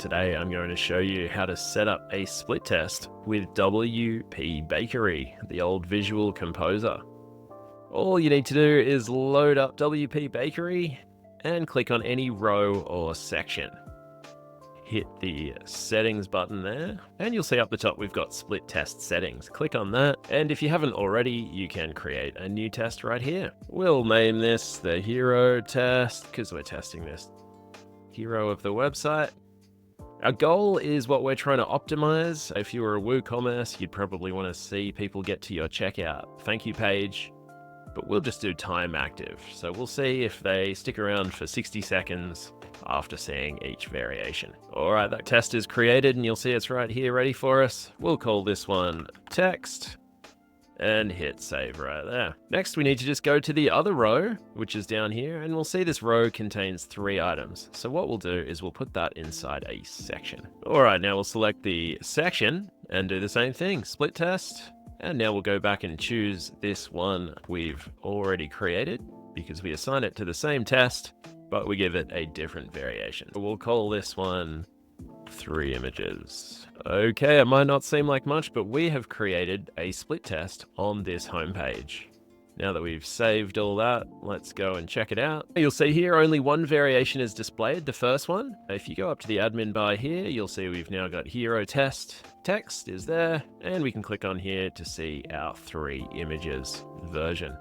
Today I'm going to show you how to set up a split test with WPBakery, the old visual composer. All you need to do is load up WPBakery and click on any row or section. Hit the settings button there, and you'll see up the top we've got split test settings. Click on that, and if you haven't already, you can create a new test right here. We'll name this the hero test because we're testing this hero of the website. Our goal is what we're trying to optimize. If you were a WooCommerce, you'd probably want to see people get to your checkout thank you page, but we'll just do time active. So we'll see if they stick around for 60 seconds after seeing each variation. All right, that test is created and you'll see it's right here ready for us. We'll call this one text and hit save right there. Next, we need to just go to the other row, which is down here, and we'll see this row contains 3 items. So what we'll do is we'll put that inside a section. All right, now we'll select the section and do the same thing, split test. And now we'll go back and choose this one we've already created because we assign it to the same test, but we give it a different variation. We'll call this one 3 images. Okay, it might not seem like much, but we have created a split test on this homepage. Now that we've saved all that, let's go and check it out. You'll see here only one variation is displayed, the first one. If you go up to the admin bar here, you'll see we've now got hero test. Text is there, and we can click on here to see our 3 images version.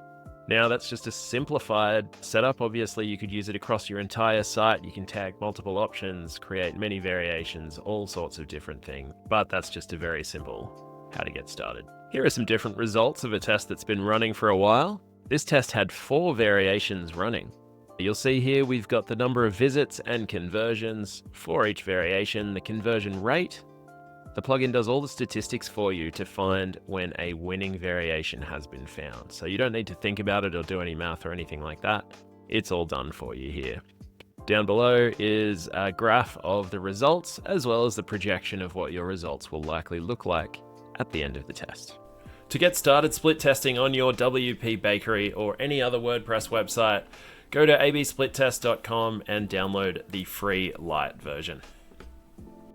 Now that's just a simplified setup. Obviously you could use it across your entire site. You can tag multiple options, create many variations, all sorts of different things. But that's just a very simple how to get started. Here are some different results of a test that's been running for a while. This test had 4 variations running. You'll see here we've got the number of visits and conversions for each variation, the conversion rate. The plugin does all the statistics for you to find when a winning variation has been found. So you don't need to think about it or do any math or anything like that. It's all done for you here. Down below is a graph of the results, as well as the projection of what your results will likely look like at the end of the test. To get started split testing on your WPBakery or any other WordPress website, go to absplittest.com and download the free light version.